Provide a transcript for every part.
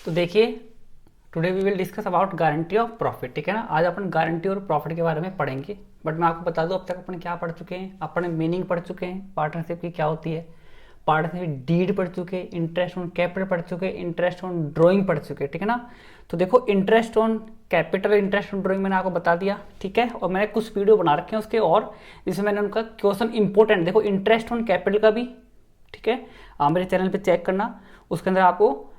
तो देखिए, today we will discuss about guarantee of profit. ठीक है ना, आज अपन गारंटी और प्रॉफिट के बारे में पढ़ेंगे। बट मैं आपको बता दूं, अब तक अपन क्या पढ़ चुके हैं। अपन मीनिंग पढ़ चुके हैं, पार्टनरशिप की क्या होती है, पार्टनरशिप डीड पढ़ चुके, इंटरेस्ट ऑन कैपिटल पढ़ चुके, इंटरेस्ट ऑन ड्रॉइंग पढ़ चुके। ठीक है ना, तो देखो interest on capital, interest on drawing मैंने आपको बता दिया। ठीक है, और मैंने कुछ वीडियो बना रखे हैं उसके, और जिसमें मैंने उनका क्वेश्चन इंपॉर्टेंट, देखो इंटरेस्ट ऑन कैपिटल का भी, ठीक है, आप मेरे चैनल पे चेक करना, उसके अंदर आपको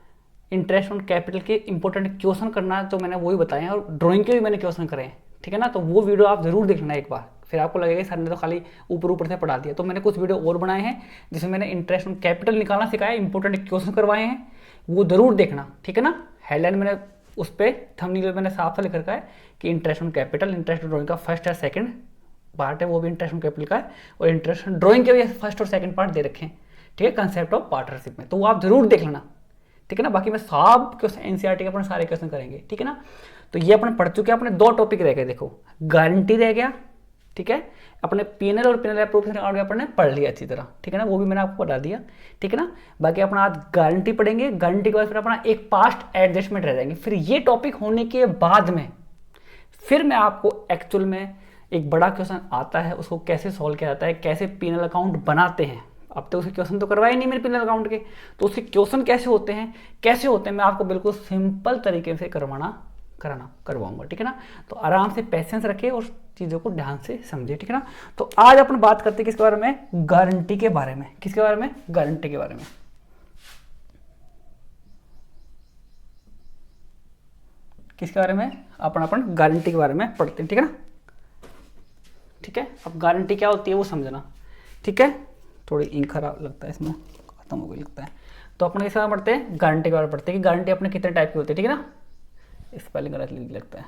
इंटरेस्ट ऑन कैपिटल के इंपॉर्टेंट क्वेश्चन करना है, तो मैंने वही बताए हैं, और ड्राइंग के भी मैंने क्वेश्चन करे हैं। ठीक है ना, तो वो वीडियो आप जरूर देखना एक बार, फिर आपको लगेगा सर ने तो खाली ऊपर ऊपर से पढ़ा दिया। तो मैंने कुछ वीडियो और बनाए हैं जिसमें मैंने इंटरेस्ट ऑन कैपिटल निकालना सिखाया, इंपॉर्टेंट क्वेश्चन करवाए हैं, वो जरूर देखना। ठीक है ना, हेडलाइन मैंने उस पर थंबनेल मैंने साफ लिख रखा है कि interest on capital, interest on drawing का फर्स्ट और सेकंड पार्ट है, वो भी इंटरेस्ट ऑन कैपिटल का है, और इंटरेस्ट ऑन ड्रॉइंग के भी फर्स्ट और सेकंड पार्ट दे रखे हैं। ठीक है, कंसेप्ट ऑफ पार्टनरशिप में, तो वो आप जरूर देख लेना। ठीक है ना, बाकी मैं सब क्वेश्चन एनसीईआरटी के अपने सारे क्वेश्चन करेंगे। ठीक है ना, तो ये अपन पढ़ चुके हैं। अपने दो टॉपिक रह गए, देखो गारंटी रह गया, ठीक है, अपने पीएनएल और पीएनएल अप्रोप्रिएशन अकाउंट अपन ने पढ़ लिया अच्छी तरह। ठीक है ना, वो भी मैंने आपको बता दिया। ठीक है ना, बाकी अपना आज गारंटी पढ़ेंगे, गारंटी के बाद फिर अपना एक पास्ट एडजस्टमेंट रह जाएंगे। फिर ये टॉपिक होने के बाद में फिर मैं आपको एक्चुअल में एक बड़ा क्वेश्चन आता है, उसको कैसे सॉल्व किया जाता है, कैसे पीएनएल अकाउंट बनाते हैं। अब तो उसके क्वेश्चन तो करवाए नहीं मेरे पीएनएल अकाउंट के, तो उसके क्वेश्चन कैसे होते हैं मैं आपको बिल्कुल सिंपल तरीके से करवाऊंगा। ठीक है ना, तो आराम से पेशेंस रखे और चीज़ों को ध्यान से समझे। ठीक है ना, तो आज अपन बात करते हैं किसके बारे में, गारंटी के बारे में। किसके बारे में, गारंटी के बारे में। किसके बारे में, अपन गारंटी के बारे में पढ़ते हैं। ठीक है ना, ठीक है, अब गारंटी क्या होती है वो समझना। ठीक है, थोड़ी इंक खराब लगता है, इसमें खत्म हो गई लगता है। तो अपन इस बारे में पढ़ते हैं, गारंटी के बारे में पढ़ते हैं कि गारंटी अपने कितने टाइप की होती है। ठीक है ना, स्पेलिंग गलत लगता है,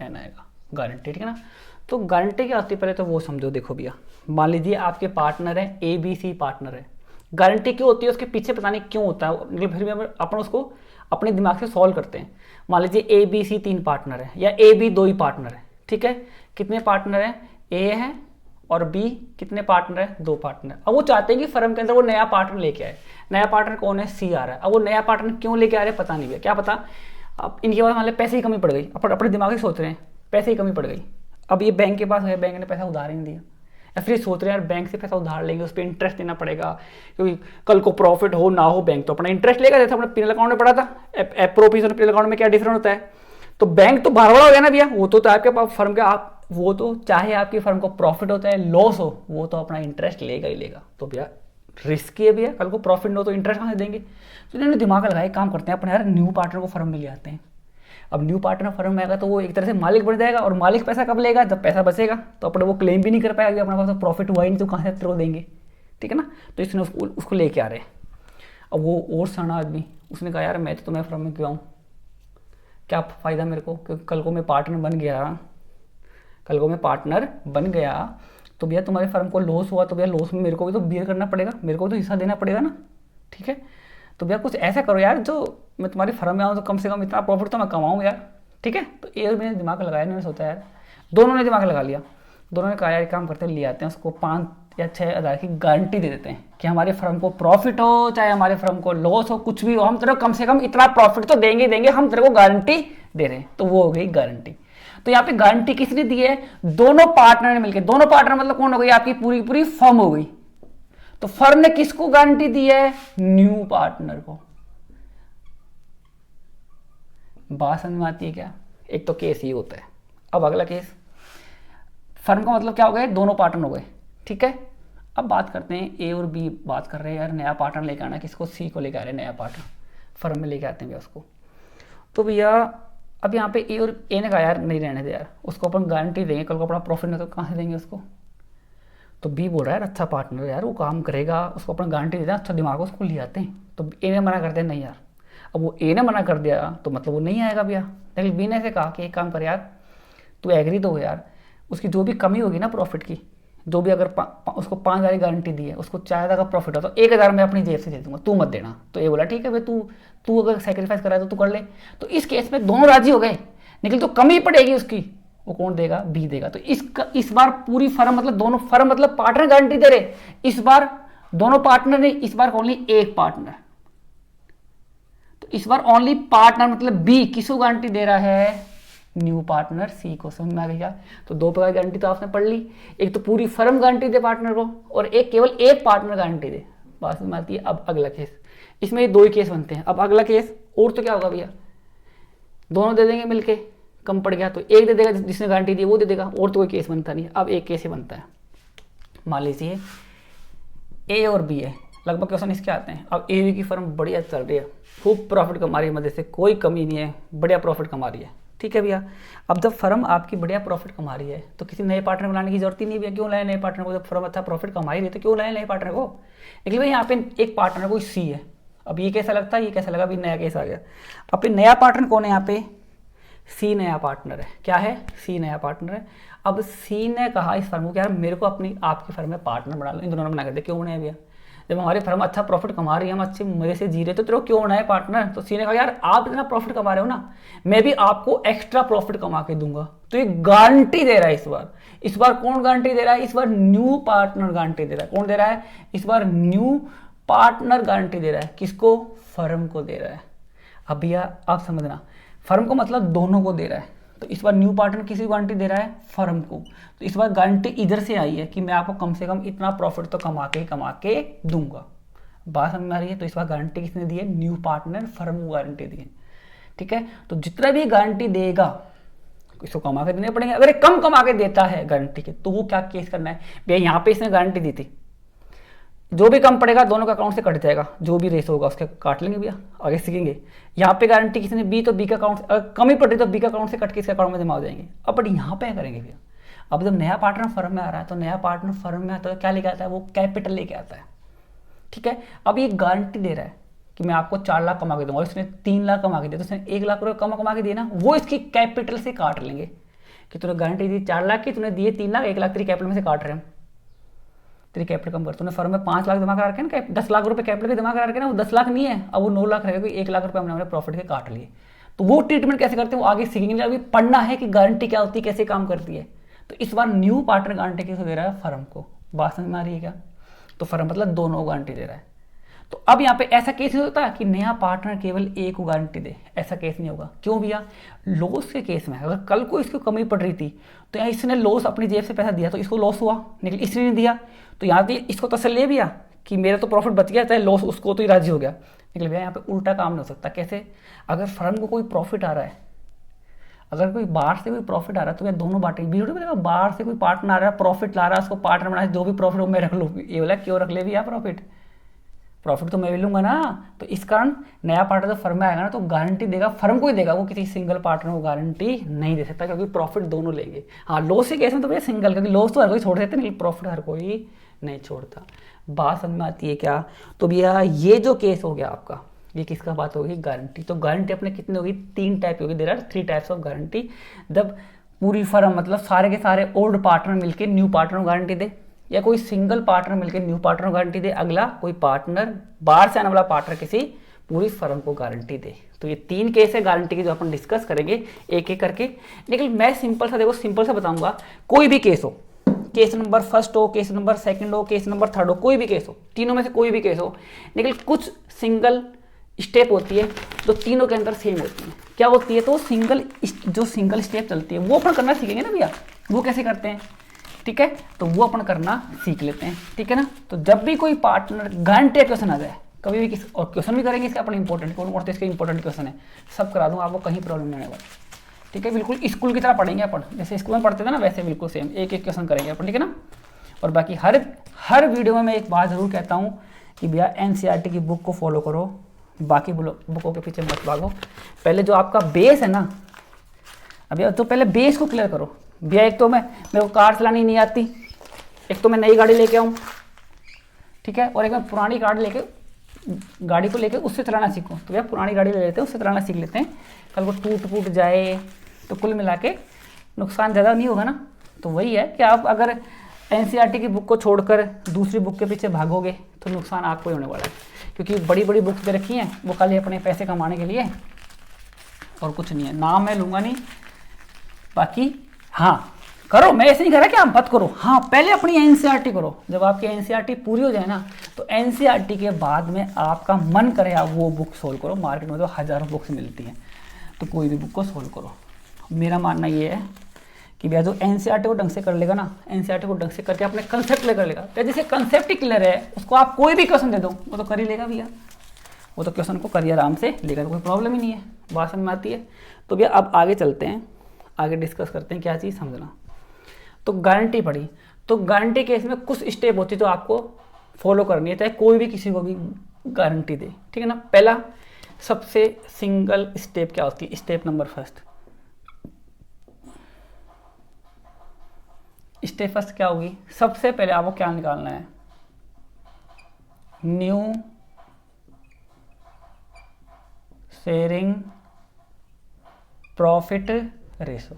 एन आएगा गारंटी। ठीक है ना, तो गारंटी क्या होती है पहले तो वो समझो। देखो भैया, मान लीजिए आपके पार्टनर है, ए बी सी पार्टनर है। गारंटी क्यों होती है, उसके पीछे पता नहीं क्यों होता है, फिर भी अपन उसको अपने दिमाग से सॉल्व करते हैं। मान लीजिए ए बी सी 3 पार्टनर है, या ए बी 2 ही पार्टनर है। ठीक है, कितने पार्टनर है, ए है और बी, कितने पार्टनर है, 2 पार्टनर। अब वो चाहते हैं कि फर्म के अंदर वो नया पार्टनर लेके आए। नया पार्टनर कौन है, सी आ रहा है। अब वो नया पार्टनर क्यों लेके आ रहे हैं पता नहीं है, क्या पता। अब इनके पास मान लो पैसे की कमी पड़ गई, अपने दिमाग से सोच रहे हैं पैसे की कमी पड़ गई। अब ये बैंक के पास है, बैंक ने पैसा उधार ही नहीं दिया, या फिर सोच रहे हैं यार बैंक से पैसा उधार लेंगे, उस पर इंटरेस्ट देना पड़ेगा, क्योंकि कल को प्रॉफिट हो ना हो बैंक तो अपना इंटरेस्ट लेगा। जैसे अपने पीएनएल अकाउंट में पड़ा था, एप्रोप्रिएशन पीएनएल अकाउंट में क्या डिफरेंस होता है, तो बैंक तो बारबड़ा हो गया ना भैया, वो तो आपके पास फर्म का, आप वो तो चाहे आपकी फर्म को प्रॉफिट होता है लॉस हो, वो तो अपना इंटरेस्ट लेगा ही लेगा। तो भैया रिस्की है भैया, कल को प्रॉफिट न हो तो इंटरेस्ट कहाँ से देंगे। तो इन्होंने दिमाग लगाए, काम करते हैं अपने यार न्यू पार्टनर को फर्म में ले आते हैं। अब न्यू पार्टनर फर्म में आएगा तो वो एक तरह से मालिक बन जाएगा, और मालिक पैसा कब लेगा, जब पैसा बचेगा। तो अपने वो क्लेम भी नहीं कर पाएगा, अपने पास प्रॉफिट हुआ ही नहीं तो कहाँ से तेरे को देंगे। ठीक है ना, तो इसने उसको लेके आ रहे हैं। अब वो और सना आदमी, उसने कहा यार मैं तो तुम्हें फर्म में क्यों आऊँ, क्या फ़ायदा मेरे को, क्योंकि कल को मैं पार्टनर बन गया, तो भैया तुम्हारे फर्म को लॉस हुआ तो भैया लॉस में मेरे को भी तो बियर करना पड़ेगा, मेरे को भी तो हिस्सा देना पड़ेगा ना। ठीक है, तो भैया कुछ ऐसा करो यार जो मैं तुम्हारी फर्म में आऊँ तो कम से कम इतना प्रॉफिट तो मैं कमाऊँ यार। ठीक है, तो ये मैंने दिमाग लगाया, मैंने सोचा यार, दोनों ने दिमाग लगा लिया। दोनों ने कहा यार काम करते हैं, ले आते हैं उसको 5 या 6 हज़ार की गारंटी दे देते हैं कि हमारे फर्म को प्रॉफिट हो चाहे हमारे फर्म को लॉस हो, कुछ भी हो, हम तेरे को कम से कम इतना प्रॉफिट तो देंगे, हम तेरे को गारंटी दे रहे हैं। तो वो हो गई गारंटी। तो यहाँ पे गारंटी किसने दी है, दोनों पार्टनर ने मिलकर। दोनों पार्टनर मतलब कौन हो गई, आपकी पूरी फर्म हो गई। तो फर्म ने किसको गारंटी दी है, न्यू पार्टनर को। बात समझ में आती है क्या, एक तो केस ये होता है। अब अगला केस, फर्म का मतलब क्या हो गया, दोनों पार्टनर हो गए। ठीक है, अब बात करते हैं ए और बी बात कर रहे हैं यार नया पार्टनर लेके आना, किसको, सी को लेके आ रहे हैं नया पार्टनर, फर्म में लेके आते हैं भैया उसको। तो भैया अब यहाँ पे ए और ए ने कहा यार नहीं रहने दे यार, उसको अपन गारंटी देंगे, कल को अपना प्रॉफिट नहीं तो कहाँ से देंगे उसको। तो बी बोल रहा है यार अच्छा पार्टनर यार, वो काम करेगा, उसको अपन गारंटी देते हैं, अच्छा दिमाग हो, उसको ले आते हैं। तो ए ने मना कर दिया नहीं यार। अब वो ए ने मना कर दिया तो मतलब वो नहीं आएगा भैया। लेकिन बी ने ऐसे कहा कि एक काम कर यार, तू एग्री तो हो यार, उसकी जो भी कमी होगी ना प्रॉफिट की, जो भी अगर उसको 5 हज़ार की गारंटी दी है, उसको 4 हज़ार का प्रॉफिट हो तो 1 हज़ार मैं अपनी जेब से दे दूंगा, तू मत देना। तो ये बोला ठीक है भाई, तू अगर सेक्रीफाइस करा तो तू कर ले। तो इस केस में दोनों राजी हो गए, लेकिन तो कमी पड़ेगी उसकी, वो कौन देगा, बी देगा। तो इस बार पूरी फर्म मतलब दोनों फर्म मतलब पार्टनर गारंटी दे रहे, इस बार दोनों पार्टनर ने, इस बार ओनली एक पार्टनर। तो इस बार ओनली पार्टनर मतलब बी किसको गारंटी दे रहा है, न्यू पार्टनर सी को। समझ में आ गया? तो दो प्रकार की गारंटी तो आपने पढ़ ली, एक तो पूरी फर्म गारंटी दे पार्टनर को और एक केवल एक पार्टनर गारंटी दे। बात समझ में आती है? अब अगला केस, इसमें ये दो ही केस बनते हैं। अब अगला केस और तो क्या होगा भैया, दोनों दे देंगे मिलके, कम पड़ गया तो एक दे देगा, जिसने गारंटी दी वो दे देगा, और तो कोई केस बनता नहीं। अब एक केस ही बनता है, मान लीजिए ए और बी है, लगभग क्वेश्चन इसके आते हैं। अब ए बी की फर्म बढ़िया चल रही है, खूब प्रॉफिट कमा रही है, मदद से कोई कमी नहीं है, बढ़िया प्रॉफिट कमा रही है, ठीक है भैया। अब जब फर्म आपकी बढ़िया प्रॉफिट कमा रही है तो किसी नए पार्टनर को लाने की जरूरत ही नहीं भैया। क्यों लाए नए पार्टनर को, जब फर्म अच्छा प्रॉफिट कमा ही रही है तो क्यों लाए नए पार्टनर को। लेकिन भाई यहाँ पे एक पार्टनर कोई सी है। अब ये कैसा लगता है, ये कैसा लगा, अभी नया केस आ गया। अब पे नया पार्टनर कौन है, यहाँ पे सी नया पार्टनर है। क्या है, सी नया पार्टनर है। अब सी ने कहा इस फर्म को, क्या मेरे को अपनी आपकी फर्म में पार्टनर बना लो। इन दोनों ने मना कर दिया, क्यों बनाया भैया, जब हमारी फर्म अच्छा प्रॉफिट कमा रही है, हम अच्छे मजे से जी रहे, तो तेरे को क्यों होना है पार्टनर। तो सी ने कहा यार आप इतना प्रॉफिट कमा रहे हो ना, मैं भी आपको एक्स्ट्रा प्रॉफिट कमा के दूंगा। तो ये गारंटी दे रहा है इस बार कौन गारंटी दे रहा है, इस बार न्यू पार्टनर गारंटी दे रहा है। कौन दे रहा है, इस बार न्यू पार्टनर गारंटी दे रहा है। किसको, फर्म को दे रहा है। अब भैया आप समझना, फर्म को मतलब दोनों को दे रहा है। तो इस बार न्यू पार्टनर किसी को गारंटी दे रहा है, फर्म को। तो इस बार गारंटी इधर से आई है कि मैं आपको कम से कम इतना प्रॉफिट तो कमा के दूंगा। बात समझ में आ रही है? तो इस बार गारंटी किसने दी है, न्यू पार्टनर, फर्म को गारंटी दी है, ठीक है। तो जितना भी गारंटी देगा इसको कमा के देने पड़ेंगे। अगर कम कमा के देता है गारंटी के, तो वो क्या केस करना है भैया, यहाँ पे इसने गारंटी दी थी, जो भी कम पड़ेगा दोनों का अकाउंट से कट जाएगा, जो भी रेस होगा उसके काट लेंगे भैया, आगे सीखेंगे। यहाँ पे गारंटी किसी ने बी, तो बी का अकाउंट, अगर कमी पड़ रही तो बी का अकाउंट से कट के इसके अकाउंट में जमा हो जाएंगे। अब बट यहाँ पे करेंगे भैया, अब जब नया पार्टनर फर्म में आ रहा है तो नया पार्टनर फर्म में आता है, क्या लेके आता है, वो कैपिटल लेके आता है, ठीक है। अब ये गारंटी दे रहा है कि मैं आपको 4 लाख कमा के दूंगा, इसने 3 लाख कमा के दिया, तो इसने 1 लाख रुपये कमा के दिए ना, वो इसकी कैपिटल से काट लेंगे कि तूने गारंटी दी 4 लाख की, तूने दिए 3 लाख, 1 लाख तेरी कैपिटल में से काट रहे हैं। तेरी कैपिटल कम कर, तूने फर्म में 5 लाख जमा करा रखे ना, 10 लाख रुपए कैपिटल के जमा करा रखे ना, वो 10 लाख नहीं है, अब वो 9 लाख रहेगा, 1 लाख रुपए हमने प्रॉफिट के काट लिए। तो वो ट्रीटमेंट कैसे करते हैं वो आगे सीखेंगे, अभी पढ़ना है कि गारंटी क्या होती है, कैसे काम करती है। तो इस बार न्यू पार्टनर गारंटी किसको दे रहा है, फर्म को। बात समझ में आ रही है क्या? तो फर्म मतलब दोनों गारंटी दे रहा है। तो अब यहाँ पे ऐसा केस नहीं होता कि नया पार्टनर केवल एक को गारंटी दे, ऐसा केस नहीं होगा। क्यों भैया, लॉस के केस में अगर कल को इसको कमी पड़ रही थी तो यहाँ इसने लॉस अपनी जेब से पैसा दिया तो इसको लॉस हुआ, लेकिन इसने नहीं दिया तो यहाँ पे इसको तसल्ली ले भैया कि मेरा तो प्रॉफिट बच गया, चाहे लॉस उसको तो ही राजी हो गया। लेकिन भैया यहाँ पे उल्टा काम नहीं हो सकता। कैसे, अगर फर्म को कोई प्रॉफिट आ रहा है, अगर कोई बाहर से कोई प्रॉफिट आ रहा है तो भैया दोनों बांटेंगे। बीच में बाहर से कोई पार्टनर आ रहा है, प्रॉफिट ला रहा है, उसको पार्टनर बना, जो भी प्रॉफिट हो मैं रख लूँ, ये बोला क्यों रख ले भैया, प्रॉफिट तो मैं भी लूंगा ना। तो इस कारण नया पार्टनर जब फर्म में आएगा ना तो गारंटी देगा फर्म को ही देगा, वो किसी सिंगल पार्टनर को गारंटी नहीं दे सकता, क्योंकि प्रॉफिट दोनों लेंगे। हाँ लॉस के केस में तो भैया सिंगल, क्योंकि लॉस तो हर कोई छोड़ देते हैं लेकिन प्रॉफिट हर कोई नहीं छोड़ता। बात समझ में आती है क्या? तो भैया ये जो केस हो गया आपका, ये किसका बात होगी, गारंटी। तो गारंटी अपने कितनी होगी, 3 टाइप होगी, there are 3 types of guarantee. जब पूरी फर्म मतलब सारे के सारे ओल्ड पार्टनर मिलकर न्यू पार्टनर को गारंटी दे, या कोई सिंगल पार्टनर मिलकर न्यू पार्टनर को गारंटी दे, अगला कोई पार्टनर बाहर से आने वाला पार्टनर किसी पूरी फर्म को गारंटी दे। तो ये 3 केस है गारंटी के जो अपन डिस्कस करेंगे एक एक करके। लेकिन मैं सिंपल सा देखो, सिंपल सा बताऊंगा, कोई भी केस हो, केस नंबर 1 हो, केस नंबर 2 हो, केस नंबर 3 हो, कोई भी केस हो, तीनों में से कोई भी केस हो, लेकिन कुछ सिंगल स्टेप होती है जो तीनों के अंदर सेम होती है। क्या होती है, तो सिंगल स्टेप चलती है वो अपन करना सीखेंगे ना भैया, वो कैसे करते हैं, ठीक है। तो वो अपन करना सीख लेते हैं, ठीक है ना। तो जब भी कोई पार्टनर गारंटी क्वेश्चन आ जाए, कभी भी किस और क्वेश्चन भी करेंगे इसके अपने इंपॉर्टेंट, कौन कौन से इसके इंपॉर्टेंट क्वेश्चन है सब करा दूंगा, आपको कहीं प्रॉब्लम नहीं आने वाला, ठीक है। बिल्कुल स्कूल की तरह पढ़ेंगे अपन, जैसे स्कूल में पढ़ते थे ना वैसे बिल्कुल सेम एक एक क्वेश्चन करेंगे अपन, ठीक है ना। और बाकी हर वीडियो में मैं एक बात जरूर कहता हूँ कि भैया NCERT की बुक को फॉलो करो, बाकी बुकों के पीछे मत भागो। पहले जो आपका बेस है ना, अभी तो पहले बेस को क्लियर करो भैया। एक तो मेरे को कार चलानी नहीं आती, एक तो मैं नई गाड़ी लेके आऊँ, ठीक है, और एक मैं पुरानी गाड़ी को लेके उससे चलाना सीखूँ। तो भैया पुरानी गाड़ी ले लेते हैं, उससे चलाना सीख लेते हैं, कल को टूट जाए तो कुल मिला के नुकसान ज़्यादा नहीं होगा ना। तो वही है कि आप अगर NCERT की बुक को छोड़कर दूसरी बुक के पीछे भागोगे तो नुकसान आपको ही होने वाला है, क्योंकि बड़ी बड़ी बुक्स दे रखी हैं वो खाली अपने पैसे कमाने के लिए और कुछ नहीं है। नाम मैं लूँगा नहीं, बाकी हाँ करो, मैं ऐसे नहीं कह रहा कि आप मत करो, हाँ पहले अपनी एनसीईआरटी करो। जब आपकी एनसीईआरटी पूरी हो जाए ना, तो एनसीईआरटी के बाद में आपका मन करे आप वो बुक सोल्व करो। मार्केट में तो हज़ारों बुक्स मिलती हैं, तो कोई भी बुक को सोल्व करो। मेरा मानना ये है कि भैया जो एनसीईआरटी को ढंग से कर लेगा ना, एनसीईआरटी को ढंग से करके अपने कंसेप्ट क्लियर कर लेगा, तो जैसे कंसेप्ट ही क्लियर है, उसको आप कोई भी क्वेश्चन दे दो वो तो कर ही लेगा भैया, वो तो क्वेश्चन को करिए आराम से लेगा, तो कोई प्रॉब्लम ही नहीं है। बात समझ में आती है? तो भैया अब आगे चलते हैं, आगे डिस्कस करते हैं क्या चीज़ समझना। तो गारंटी पड़ी, तो गारंटी केस में कुछ स्टेप होती है जो आपको फॉलो करनी है, चाहे कोई भी किसी को भी गारंटी दे, ठीक है ना। पहला सबसे सिंगल स्टेप क्या होती है, step number first, step first क्या होगी, सबसे पहले आपको क्या निकालना है, न्यू शेयरिंग प्रॉफिट रेशो।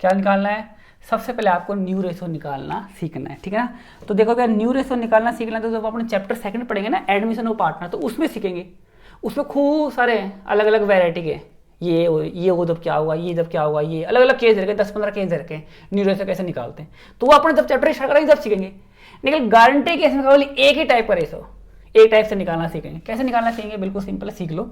क्या निकालना है, सबसे पहले आपको न्यू रेशो निकालना सीखना है, ठीक है ना। तो देखो अगर न्यू रेशो निकालना सीखना है तो जब अपने चैप्टर सेकंड पढ़ेंगे ना, एडमिशन ऑफ पार्टनर, तो उसमें सीखेंगे। उसमें खूब सारे अलग अलग वैरायटी के, ये वो जब क्या हुआ, ये जब क्या हुआ, ये अलग अलग केस रखे, 10-15 केस रखे, न्यू रेशो कैसे निकालते हैं, तो वो अपने जब चैप्टर स्टार्ट करेंगे जब सीखेंगे। लेकिन गारंटी केस में केवल एक ही टाइप का रेशो, एक टाइप से निकालना सीखेंगे। कैसे निकालना सीखेंगे, बिल्कुल सिंपल है, सीख लो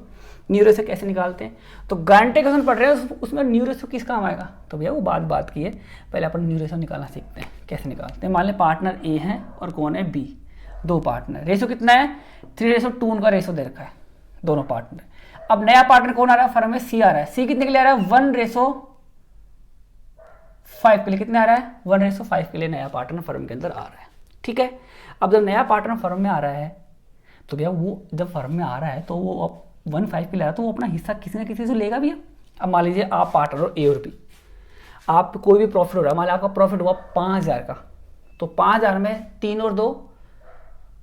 न्यू रेशो कैसे निकालते हैं। तो गारंटी क्वेश्चन पढ़ रहे हैं उसमें न्यू रेशो किस काम आएगा, तो भैया वो बात की है, पहले अपन न्यू रेशो निकालना सीखते हैं। कैसे निकालते हैं, मान लें पार्टनर ए है और कौन है बी, दो पार्टनर, रेशो कितना है 3:2 उनका रेशो दे रखा है दोनों पार्टनर। अब नया पार्टनर कौन आ रहा है, फर्म में सी आ रहा है, सी कितने के लिए आ रहा है 1:5 के लिए, कितने आ रहा है 1:5 के लिए नया पार्टनर फर्म के अंदर आ रहा है, ठीक है। अब जब नया पार्टनर फर्म में आ रहा है तो भैया वो जब फर्म में आ रहा है तो वो 1:5 के लिए आ रहा है, तो वो अपना हिस्सा किसी ना किसी से लेगा भैया। अब मान लीजिए आप पार्टनर हो ए और बी, आप कोई भी प्रॉफिट हो रहा है, मान लीजिए आपका प्रॉफिट हुआ 5,000 का, तो 5,000 में 3 और 2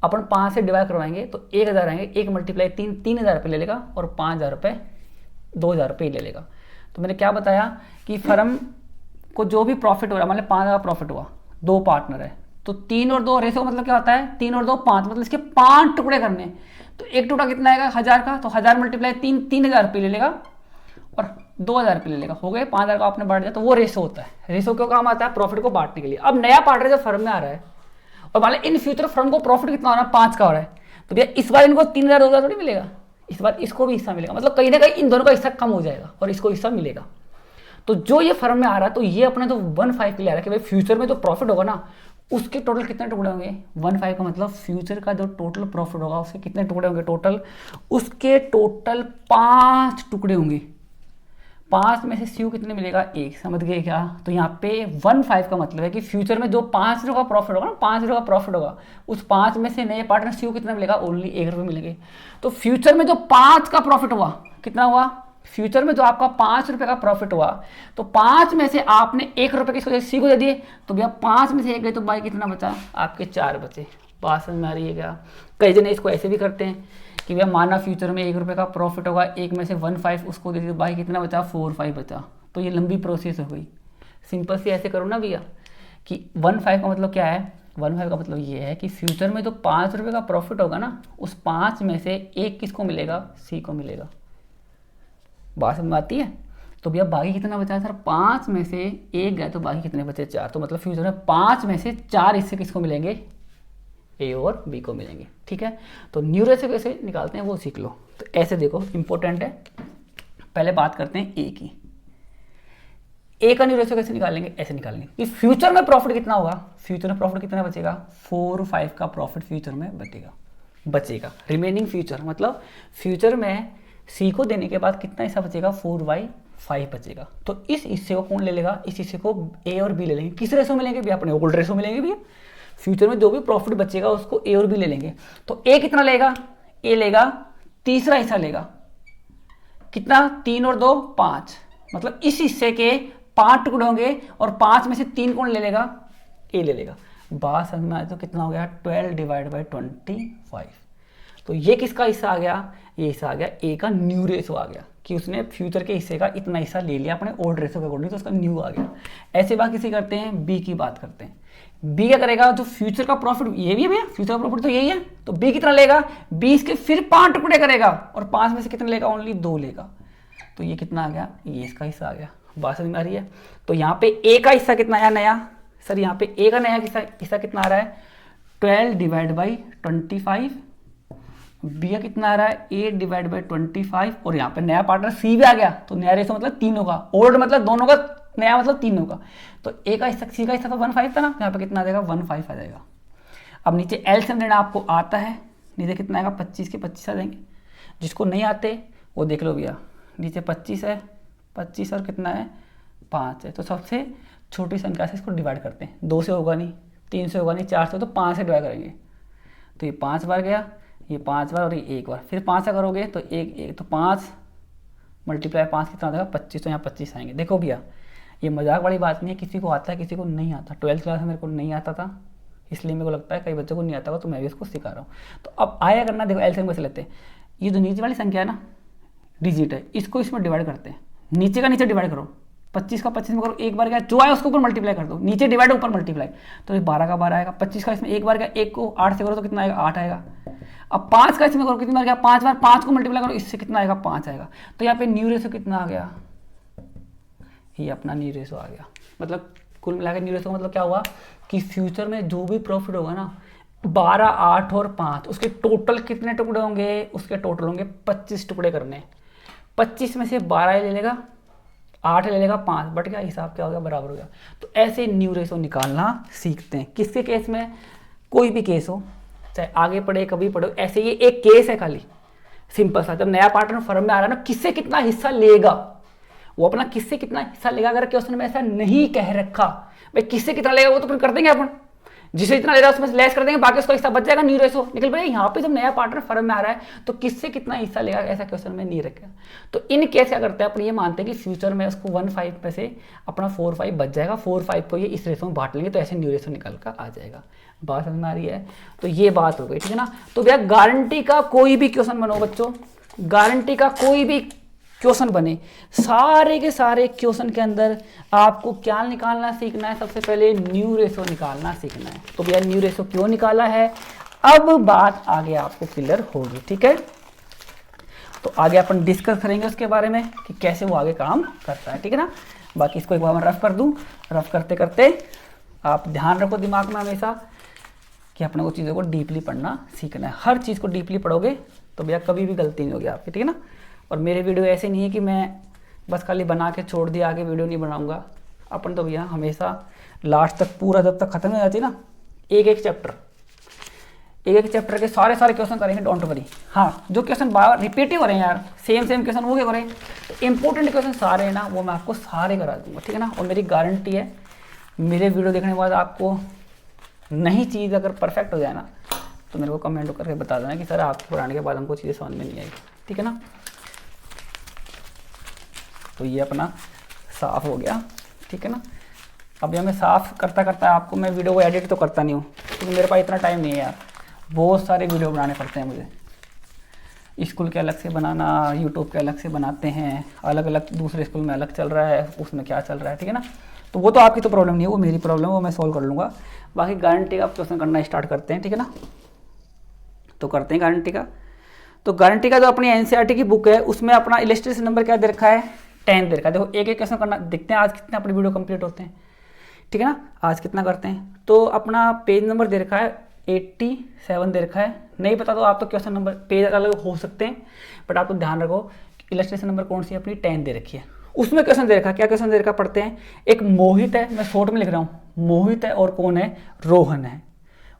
अपन 5 से डिवाइड करवाएंगे तो 1,000 आएंगे, 1 मल्टीप्लाई 3, 3,000 रुपये ले लेगा और 5,000 रुपये 2,000 रुपये ले लेगा। तो मैंने क्या बताया कि फर्म को जो भी प्रॉफिट हो रहा है, मान लीजिए 5,000 प्रॉफिट हुआ, दो पार्टनर है, तो 3 और 2 रेशो मतलब क्या होता है 3 और 2 5, मतलब इसके 5 टुकड़े करने, तो एक टुकड़ा कितना आएगा 1,000 का, तो 1,000 मल्टीप्लाई 3, 3,000 रुपये ले लेगा और 2,000 रुपये ले लेगा, हो गए 5,000 का आपने बांट दिया, तो वो रेशो होता है। रेशो क्यों काम आता है, प्रॉफिट को बांटने के लिए। अब नया पार्टनर जब फर्म में आ रहा है और मान लीजिए इन फ्यूचर फर्म को प्रॉफिट कितना हो रहा है 5 का हो रहा है, तो भैया इस बार इनको 3,000 2,000 थोड़ी मिलेगा, इस बार इसको भी हिस्सा मिलेगा, मतलब कहीं ना कहीं इन दोनों का हिस्सा कम हो जाएगा और इसको हिस्सा मिलेगा। तो जो ये फर्म में आ रहा है तो ये अपने तो 1.5 के लिए आ रहा है कि भाई फ्यूचर में जो प्रॉफिट होगा ना उसके टोटल कितने टुकड़े होंगे 1.5 का मतलब फ्यूचर का जो टोटल प्रॉफिट होगा उसके कितने टुकड़े होंगे टोटल, उसके टोटल 5 टुकड़े होंगे। 5 में से सी कितने मिलेगा 1, समझ गए क्या। तो यहाँ पे 1.5 का मतलब है कि फ्यूचर में जो 5 रुपये का प्रॉफिट होगा ना, 5 रुपये का प्रॉफिट होगा, उस 5 में से नए पार्टनर सी कितना मिलेगा ओनली 1 रुपये मिलेंगे। तो फ्यूचर में जो 5 का प्रॉफिट हुआ कितना हुआ, फ्यूचर में जो आपका 5 रुपये का प्रॉफिट हुआ तो 5 में से आपने 1 रुपये किसको सी को दे दिए, तो भैया 5 में से 1 गए तो भाई कितना बचा, आपके 4 बचे। बात समझ में आ रही है क्या। कई जने इसको ऐसे भी करते हैं कि भैया माना फ्यूचर में 1 रुपये का प्रॉफिट होगा, 1 में से 1.5 उसको दे दिए, भाई कितना बचा 4.5 बचा। तो ये लंबी प्रोसेस हो गई। सिंपल सी ऐसे करो ना भैया कि 1.5 का मतलब क्या है, 1.5 का मतलब ये है कि फ्यूचर में जो 5 रुपये का प्रॉफिट होगा ना उस 5 में से 1 किसको मिलेगा, सी को मिलेगा। बात समझ में आती है। तो भैया बाकी कितना बचा है सर, 5 में से 1 गया तो बाकी कितने बचे 4, तो मतलब फ्यूचर में 5 में से 4 इससे किसको मिलेंगे, ए और बी को मिलेंगे। ठीक है, तो न्यू रेशो कैसे निकालते हैं वो सीख लो। तो ऐसे देखो इंपॉर्टेंट है, पहले बात करते हैं ए की। ए का न्यू रेशो कैसे निकालेंगे, ऐसे निकालेंगे कि फ्यूचर में प्रॉफिट कितना होगा, फ्यूचर में प्रॉफिट कितना बचेगा 4-5 का प्रॉफिट फ्यूचर में बचेगा। रिमेनिंग फ्यूचर मतलब फ्यूचर में सी को देने के बाद कितना हिस्सा बचेगा 4/5 बचेगा। तो इस हिस्से को कौन ले लेगा, इस हिस्से को ए और बी ले लेंगे। किस रेशो मिलेंगे भैया, अपने ओल्ड रेशो मिलेंगे भैया। फ्यूचर में जो भी प्रॉफिट बचेगा उसको ए और बी ले लेंगे। तो ए कितना लेगा, ए लेगा तीसरा हिस्सा लेगा, कितना 3 और 2 5, मतलब इस हिस्से के 5 टुकड़े होंगे और 5 में से 3 कौन ले लेगा, ए ले लेगा। बात समझ में आए तो कितना हो गया 12/25। तो ये किसका हिस्सा आ गया, ये हिस्सा आ गया ए का न्यू रेशो आ गया कि उसने फ्यूचर के हिस्से का इतना हिस्सा ले लिया अपने ओल्ड रेशो के अकॉर्डिंग, तो उसका न्यू आ गया। ऐसे बात किसी करते हैं, बी की बात करते हैं। बी क्या करेगा, जो फ्यूचर का प्रॉफिट ये भी है भैया, फ्यूचर का प्रॉफिट तो यही है, तो बी कितना लेगा, 20 के फिर 5 टुकड़े करेगा और 5 में से कितने लेगा, ओनली 2 लेगा। तो ये कितना आ गया, ये इसका हिस्सा आ गया। बात समझ में आ रही है। तो यहाँ पे ए का हिस्सा कितना आया नया, सर यहाँ पे ए का नया हिस्सा कितना आ रहा है 12 डिवाइड बाई 25, बी का कितना आ रहा है 8 डिवाइड बाई 25, और यहाँ पे नया पार्टनर सी भी आ गया, तो नया रेशो मतलब तीनों का, ओल्ड मतलब दोनों का, नया मतलब तीनों का। तो ए का हिस्सा सी का हिस्सा तो 15 था ना, यहाँ पे कितना आ जाएगा 15 आ जाएगा। अब नीचे एलसीएम लेना आपको आता है, नीचे कितना आएगा 25 के 25 आ जाएंगे, जिसको नहीं आते वो देख लो भैया, नीचे 25 है, 25 और कितना है 5 है, तो सबसे छोटी संख्या से इसको डिवाइड करते हैं, 2 से होगा नहीं, 3 से होगा नहीं, 4 से, तो 5 से डिवाइड करेंगे। तो ये 5 बार गया, ये 5 बार और ये 1 बार, फिर 5 से करोगे तो एक तो 5 मल्टीप्लाई 5 कितना आ जाएगा 25, तो यहाँ 25 आएंगे। देखो भैया ये मजाक वाली बात नहीं है, किसी को आता है किसी को नहीं आता। 12th क्लास में मेरे को नहीं आता था, इसलिए मेरे को लगता है कई बच्चों को नहीं आता होगा, तो मैं भी इसको सिखा रहा हूँ। तो अब आया करना, देखो एलसीएम कैसे लेते हैं, ये जो नीचे वाली संख्या है ना डिजिट है, इसको इसमें डिवाइड करते हैं, नीचे का नीचे डिवाइड करो, 25 का 25 में करो, एक बार गया जो आया उसको ऊपर मल्टीप्लाई कर दो, नीचे डिवाइड ऊपर मल्टीप्लाई, तो ये 12 का 12 आएगा। 25 का इसमें एक बार गया, एक को 8 से करो तो कितना आएगा 8 आएगा। अब 5 का इसमें करो, कितनी बार गया 5 बार, 5 को मल्टीप्लाई करो, इससे कितना आएगा 5 आएगा। तो यहाँ पे न्यू रेशो कितना आ गया, ये अपना न्यू रेशो आ गया। मतलब कुल मिलाकर न्यू रेशो का मतलब क्या हुआ कि फ्यूचर में जो भी प्रॉफिट होगा ना 12, 8 और 5, उसके टोटल कितने टुकड़े होंगे, उसके टोटल होंगे 25 टुकड़े करने। 25 में से 12 ले लेगा, 8 ले लेगा, 5 बट गया, हिसाब क्या हो गया बराबर हो गया। तो ऐसे न्यू रेशो निकालना सीखते हैं। किसके केस में, कोई भी केस हो, चाहे आगे पढ़े कभी पढ़ो, ऐसे ये एक केस है खाली सिंपल सा। जब नया पार्टनर फर्म में आ रहा है ना, किससे कितना हिस्सा लेगा, वो अपना किससे कितना हिस्सा लेगा। अगर क्वेश्चन में ऐसा नहीं कह रखा भाई किससे कितना लेगा, वो तो फिर कर देंगे अपन, जिसे जितना ले रहा है उसमें लेस कर देंगे, बाकी उसका हिस्सा बच जाएगा, न्यू रेशो निकल पड़ेगा। यहाँ पे जब नया पार्टनर फर्म में आ रहा है तो किससे कितना हिस्सा लेगा, ऐसा क्वेश्चन में नहीं रखा। तो इन केस क्या करते हैं, अपन ये मानते हैं कि फ्यूचर में उसको 1/5 में से अपना 4/5 बच जाएगा, 4/5 को ये इस रेशो में बांट लेंगे, तो ऐसे न्यू रेशो निकल कर आ जाएगा। बात समझ में आ रही है। तो ये बात हो गई, ठीक है ना। तो भैया गारंटी का कोई भी क्वेश्चन बनो बच्चों, गारंटी का कोई भी क्वेश्चन बने, सारे के सारे क्वेश्चन के अंदर आपको क्या निकालना सीखना है, सबसे पहले न्यू रेशो निकालना सीखना है। तो भैया न्यू रेशो क्यों निकाला है, अब बात आगे आपको क्लियर होगी, ठीक है। तो आगे अपन डिस्कस करेंगे उसके बारे में कि कैसे वो आगे काम करता है, ठीक है ना। बाकी इसको एक बार मैं रफ कर दूं, रफ करते करते आप ध्यान रखो दिमाग में हमेशा कि अपने को चीज़ों को डीपली पढ़ना सीखना है। हर चीज़ को डीपली पढ़ोगे तो भैया कभी भी गलती नहीं होगी आपकी, ठीक है ना। और मेरे वीडियो ऐसे नहीं है कि मैं बस खाली बना के छोड़ दिया, आगे वीडियो नहीं बनाऊंगा। अपन तो भैया हमेशा लास्ट तक पूरा जब तक खत्म हो जाती है ना, एक एक चैप्टर के सारे क्वेश्चन करेंगे, डोंट वरी। हाँ, जो क्वेश्चन बार रिपीटिव हो रहे हैं यार, सेम क्वेश्चन वो क्या करें, तो इंपॉर्टेंट क्वेश्चन सारे हैं ना, वो मैं आपको सारे करा दूंगा, ठीक है ना। और मेरी गारंटी है मेरे वीडियो देखने के बाद आपको नई चीज़ अगर परफेक्ट हो जाए ना, तो मेरे को कमेंट करके बता देना कि सर आपके पढ़ाने के बाद हमको चीज़ें समझ में नहीं आई, ठीक है ना। तो ये अपना साफ हो गया, ठीक है ना। अब यह मैं साफ करता करता आपको, मैं वीडियो को एडिट तो करता नहीं हूँ क्योंकि मेरे पास इतना टाइम नहीं है यार, बहुत सारे वीडियो बनाने पड़ते हैं मुझे। स्कूल के अलग से बनाना, यूट्यूब के अलग से बनाते हैं, अलग अलग दूसरे स्कूल में अलग चल रहा है, उसमें क्या चल रहा है, ठीक है ना। तो वो तो आपकी तो प्रॉब्लम नहीं है, वो मेरी प्रॉब्लम है, वो मैं सॉल्व कर लूँगा। बाकी गारंटी का क्वेश्चन करना स्टार्ट करते हैं, ठीक है ना। तो करते हैं गारंटी का। तो गारंटी का जो अपनी एनसीईआरटी की बुक है उसमें अपना इलस्ट्रेशन नंबर क्या दे रखा है, 10 दे रखा है। देखो एक एक क्वेश्चन करना, देखते हैं आज कितने अपने वीडियो कंप्लीट होते हैं, ठीक है ना। आज कितना करते हैं, तो अपना पेज नंबर दे रखा है 87 दे रखा है। नहीं पता तो आप तो क्वेश्चन नंबर पेज अलग हो सकते हैं, बट आप तो ध्यान रखो इलस्ट्रेशन नंबर कौन सी अपनी 10 दे रखी है। उसमें क्वेश्चन दे रखा है, क्या क्वेश्चन दे रखा पढ़ते हैं। एक मोहित है, मैं शॉर्ट में लिख रहा हूँ, मोहित है और कौन है, रोहन है।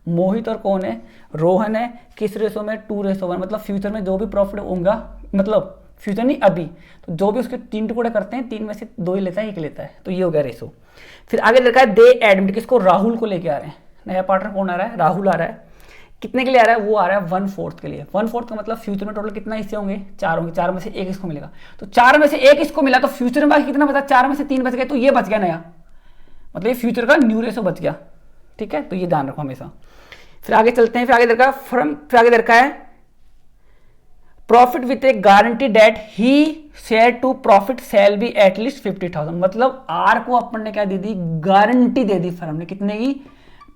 मोहित और कौन है, रोहन है। किस रेशो में, 2:1, मतलब फ्यूचर में जो भी प्रॉफिट होगा, मतलब फ्यूचर नहीं अभी, तो जो भी उसके 3 टुकड़े करते हैं, 3 में से 2 ही लेता है, 1 लेता है, तो ये हो गया रेशो। फिर आगे देखा है दे एडमिट, किसको, राहुल को लेके आ रहे हैं। नया पार्टनर कौन आ रहा है, राहुल आ रहा है। कितने के लिए आ रहा है, वो आ रहा है 1/4 के लिए। 1/4 का मतलब फ्यूचर में टोटल कितना हिस्से होंगे, 4 होंगे, 4 में से 1 इसको मिलेगा। तो 4 में से 1 इसको मिला, तो फ्यूचर में बाकी कितना बचा, 4 में से 3 बच गए, तो ये बच गया नया, मतलब ये फ्यूचर का न्यू रेशो बच गया, ठीक है। तो ये ध्यान रखो हमेशा। फिर आगे चलते हैं, फिर आगे देखा फर्म, फिर आगे देखा है profit with a guarantee that he share to profit shall be at least 50,000, मतलब आर को अपन ने क्या दे दी, गारंटी दे दी फर्म ने, कितने की,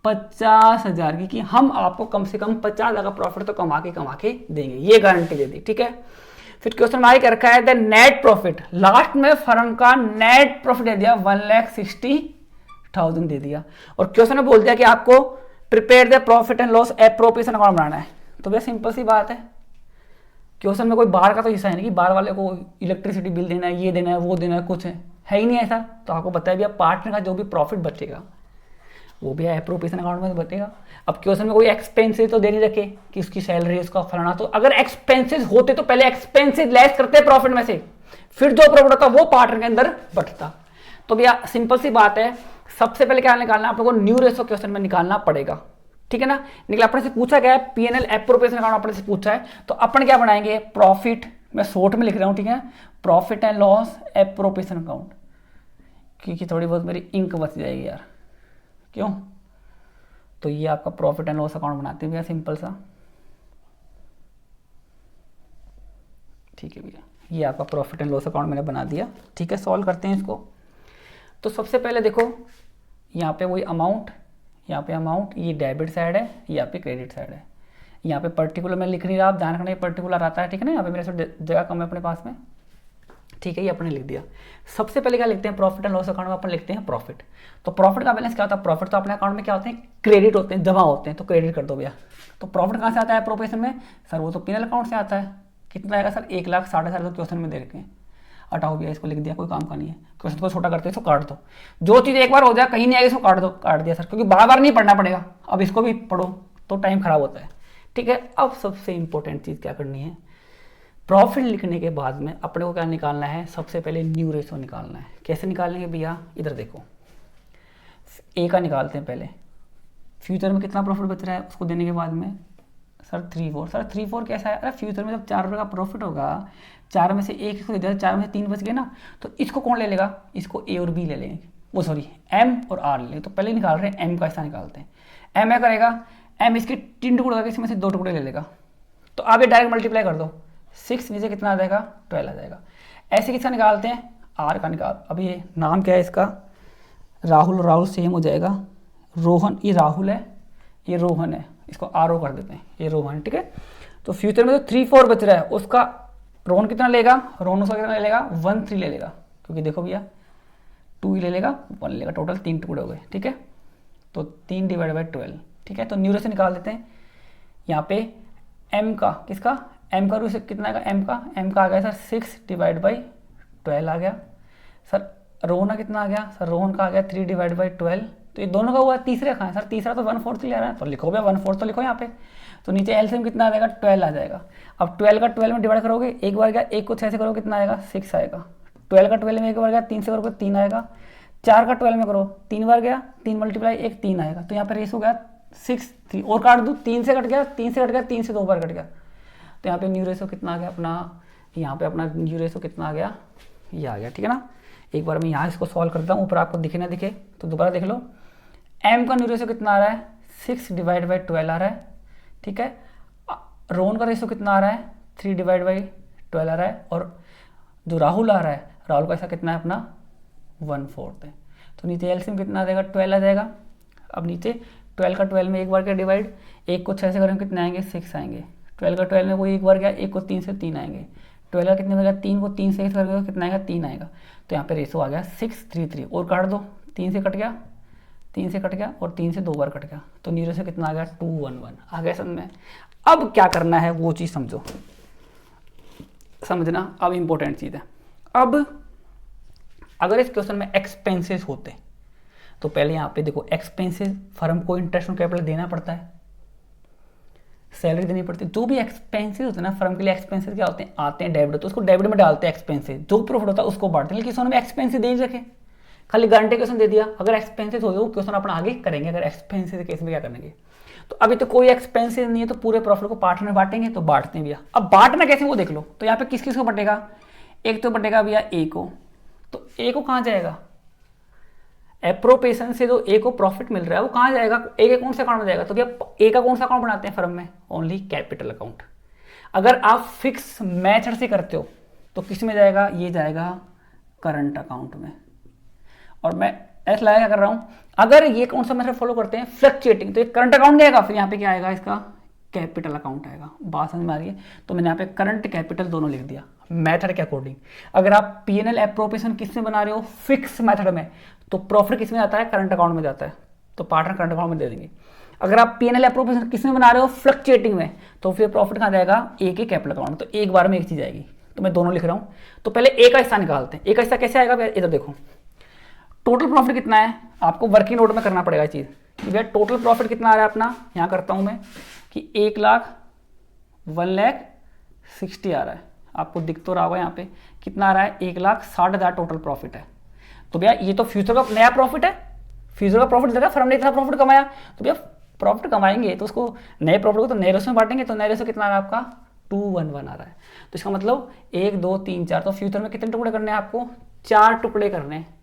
50,000 की, कि हम आपको कम से कम 50,000 का प्रॉफिट तो कमा के देंगे, ये गारंटी दे दी, ठीक है। फिर क्वेश्चन में आगे क्या रखा है, द नेट प्रॉफिट, लास्ट में फर्म का नेट प्रॉफिट दे दिया 1,60,000 दे दिया, और क्वेश्चन में बोल दिया कि आपको prepare the profit and loss appropriation account बनाना है। तो भैया सिंपल सी बात है, क्वेश्चन में कोई बाहर का तो हिस्सा है नहीं कि बाहर वाले को इलेक्ट्रिसिटी बिल देना है, ये देना है, वो देना है, कुछ है ही नहीं ऐसा। तो आपको पता है भैया पार्टनर का जो भी प्रॉफिट बचेगा वो भी एप्रोप्रिएशन अकाउंट में बचेगा। अब क्वेश्चन में कोई एक्सपेंसेस तो दे नहीं रखे कि उसकी सैलरी, उसका फलाना, तो अगर एक्सपेंसेस होते तो पहले एक्सपेंसेस लेस करते प्रॉफिट में से, फिर जो प्रॉफिट होता वो पार्टनर के अंदर बचता। तो भैया सिंपल सी बात है, सबसे पहले क्या निकालना, आप लोगों को न्यू रेशो क्वेश्चन में निकालना पड़ेगा, ठीक है ना। निकला अपने से पूछा गया है पीएनएल एप्रोप्रिएशन अकाउंट अपने से पूछा है, तो अपन क्या बनाएंगे, प्रॉफिट, मैं शॉर्ट में लिख रहा हूं, ठीक है, profit and loss appropriation account, क्योंकि थोड़ी बहुत मेरी इंक बच जाएगी यार, क्यों। तो ये आपका प्रॉफिट एंड लॉस अकाउंट बनाते हैं भैया, सिंपल सा, ठीक है भैया, ये आपका प्रॉफिट एंड लॉस अकाउंट मैंने बना दिया, ठीक है। सॉल्व करते हैं इसको। तो सबसे पहले देखो यहाँ पे वही अमाउंट, यहाँ पे अमाउंट, ये डेबिट साइड है, यहाँ पे क्रेडिट साइड है। यहाँ पे पर्टिकुलर मैं लिख नहीं रहा, आप ध्यान रखना, ये पर्टिकुलर आता है, ठीक है ना। यहाँ पे मेरे से जगह कम है अपने पास में, ठीक है, ये अपने लिख दिया। सबसे पहले क्या लिखते हैं, प्रॉफिट एंड लॉस अकाउंट में अपन लिखते हैं प्रॉफिट। तो प्रॉफिट का बैलेंस क्या होता है, प्रॉफिट तो अपने अकाउंट में क्या होते हैं, क्रेडिट होते हैं, जमा होते हैं, तो क्रेडिट कर दो भैया। तो प्रॉफिट कहाँ से आता है एप्रोप्रिएशन में, सर वो तो पीएनएल अकाउंट से आता है। कितना आएगा सर, 1,60,000 क्वेश्चन में दे रखे हैं। हटाओ भैया, इसको लिख दिया, कोई काम का नहीं है, क्वेश्चन को छोटा करते हैं, इसको काट दो। जो चीज़ एक बार हो जाए कहीं नहीं आएगी, इसको काट दो, काट दिया सर, क्योंकि बार बार नहीं पढ़ना पड़ेगा, अब इसको भी पढ़ो तो टाइम खराब होता है, ठीक है। अब सबसे इंपॉर्टेंट चीज़ क्या करनी है, प्रॉफिट लिखने के बाद में अपने को क्या निकालना है, सबसे पहले न्यू रेशो निकालना है। कैसे निकालेंगे भैया, इधर देखो, ए का निकालते हैं पहले, फ्यूचर में कितना प्रॉफिट बच रहा है उसको देने के बाद में, सर 3-4, सर 3-4 कैसा है, अरे फ्यूचर में जब 4 रुपये का प्रॉफिट होगा, 4 में से 1 इसको दे दिया, 4 में से 3 बच गए ना, तो इसको कौन ले लेगा, इसको ए और बी ले लेंगे, वो सॉरी एम और आर ले लेंगे। तो पहले निकाल रहे हैं एम का, ऐसा निकालते हैं। एम क्या करेगा, एम इसके 3 टुकड़े होगा, इसमें से 2 टुकड़े ले लेगा, तो आप ये डायरेक्ट मल्टीप्लाई कर दो, 6 नीचे कितना आ जाएगा, 12 आ जाएगा। ऐसे किसका निकालते हैं, आर का निकाल। अब ये नाम क्या है इसका, राहुल, राहुल सेम हो जाएगा, रोहन, ये राहुल है, ये रोहन है, इसको आर ओ कर देते हैं, ये रोहन, ठीक है। तो फ्यूचर में जो 3-4 बच रहा है उसका रोहन कितना लेगा, रोहन उसका कितना ले लेगा, 1-3 ले लेगा, क्योंकि देखो भैया 2 ही ले लेगा, 1 लेगा, टोटल 3 टुकड़े हो गए, ठीक है। तो 3 / 12, ठीक है। तो न्यू रेशो निकाल देते हैं। यहाँ पे एम का, किसका, एम का रेशो कितना आएगा, एम का आ गया सर 6 / 12 आ गया। सर रोहन का कितना आ गया, सर रोहन का आ गया 3 / 12। तो ये दोनों का हुआ, तीसरे का है सर, तीसरा तो 1/4 ले रहा है, तो लिखो भैया 1/4 तो लिखो यहाँ पे। तो नीचे एलसीएम कितना आ जाएगा, 12 आ जाएगा। अब 12 का 12 में डिवाइड करोगे, एक बार गया, एक को 6 से करोगे कितना आएगा, 6 आएगा। 12 का 12 में एक बार गया, 3 से करोगे 3 आएगा। 4 का 12 में करो, 3 बार गया, 3 × 1 3 आएगा। तो यहाँ पे रेस हो गया 6 3, और काट दूँ, 3 से कट गया, 3 से कट गया, 3 से 2 बार कट गया। तो यहाँ पे न्यू रेशो कितना आ गया अपना, यहाँ पे अपना न्यू रेशो कितना आ गया, ये आ गया, ठीक है ना। एक बार मैं यहाँ इसको सॉल्व करता हूँ, ऊपर आपको दिखे ना दिखे तो दोबारा देख लो। एम का न्यू रेशो कितना आ रहा है, 6 / 12 आ रहा है, ठीक है। रोहन का रेशो कितना आ रहा है, 3 / 12 आ रहा है, और जो राहुल आ रहा है, राहुल का ऐसा कितना है अपना 1/4 है। तो नीचे एलसीएम कितना आ जाएगा, 12 आ जाएगा। अब नीचे 12 का 12 में एक बार क्या डिवाइड, एक को 6 से करेंगे कितने आएंगे, 6 आएंगे। 12 का 12 में वो एक बार गया, एक को 3 से 3 आएंगे। 12 का कितने में गया, 3 को 3 से करेंगे कितना आएगा, 3 आएगा। तो यहाँ पे रेशो आ गया 6 3 3, और काट दो, 3 से कट गया, 3 से कट गया, और 3 से 2 बार कट गया। तो न्यू रेशो कितना आ गया, 2:1 आ गया समझ में। अब क्या करना है वो चीज़ समझो, समझना अब इंपॉर्टेंट चीज़ है। अब अगर इस क्वेश्चन में एक्सपेंसेस होते तो पहले यहाँ पे देखो, एक्सपेंसेस फर्म को इंटरेस्ट ऑन कैपिटल देना पड़ता है, सैलरी देनी पड़ती है। जो भी एक्सपेंसेस होते हैं ना फर्म के लिए, एक्सपेंसेस क्या होते हैं, आते हैं डेबिट, तो उसको डेबिट में डालते हैं एक्सपेंसेस, जो प्रॉफिट होता है उसको बांटते हैं। लेकिन क्वेश्चन में एक्सपेंसेस दे ही रखे, खाली गारंटी क्वेश्चन दे दिया। अगर एक्सपेंसेस हो वो क्वेश्चन अपन आगे करेंगे, अगर एक्सपेंसेस के केस में क्या करेंगे। तो अभी तो कोई एक्सपेंसेस नहीं है, तो पूरे प्रॉफिट को पार्ट में बांटेंगे, तो बांटते हैं भैया। अब बांटना कैसे वो देख लो। तो यहाँ पे किस किस को बटेगा, एक तो बटेगा भैया ए को, तो ए को कहाँ जाएगा, एप्रोप्रिएशन से जो ए को प्रॉफिट मिल रहा है वो कहाँ जाएगा, ए के कौन से अकाउंट में जाएगा। तो भैया ए का कौन सा अकाउंट बनाते हैं फर्म में, ओनली कैपिटल अकाउंट। अगर आप फिक्स मेथड से करते हो तो किस में जाएगा, ये जाएगा करंट अकाउंट में। और मैं ऐसा लगा क्या कर रहा हूं, अगर ये कौन सा मेथड फॉलो करते हैं फ्लक्चुएटिंग, तो ये करंट अकाउंट जाएगा, फिर यहाँ पे क्या आएगा इसका कैपिटल अकाउंट आएगा। बात समझ में आ रही है? तो मैंने यहाँ पे करंट कैपिटल दोनों लिख दिया मेथड के अकॉर्डिंग। अगर आप P&L एप्रोप्रिएशन किस में बना रहे हो, फिक्स मेथड में, तो प्रॉफिट किस में जाता है, करंट अकाउंट में जाता है, तो पार्टनर करंट अकाउंट में दे देंगे। अगर आप P&L एप्रोप्रिएशन किस में बना रहे हो, फ्लक्चुएटिंग में, तो फिर प्रॉफिट कहाँ जाएगा, एक ही कैपिटल अकाउंट में। तो एक बार में एक चीज आएगी, तो मैं दोनों लिख रहा हूँ। तो पहले ए का हिस्सा निकालते हैं। ए का हिस्सा कैसे आएगा भैया, इधर देखो, टोटल प्रॉफिट कितना है, आपको वर्किंग नोट में करना पड़ेगा ये चीज कि भैया टोटल प्रॉफिट कितना आ रहा है अपना। यहाँ करता हूँ मैं कि 1,60,000 आ रहा है, आपको दिख तो रहा होगा यहाँ पे कितना आ रहा है, 1,60,000 टोटल प्रॉफिट है। तो भैया ये तो फ्यूचर का नया प्रॉफिट है, फ्यूचर का प्रॉफिट दे रहा है, फर्म ने इतना प्रॉफिट कमाया, तो भैया प्रॉफिट कमाएंगे तो उसको नए प्रॉफिट को तो नए रेशो में बांटेंगे। तो नए रेशो कितना आ रहा है आपका, 2:1 आ रहा है। तो इसका मतलब 1 2 3 4, तो फ्यूचर में कितने टुकड़े करने हैं आपको, 4 टुकड़े करने हैं।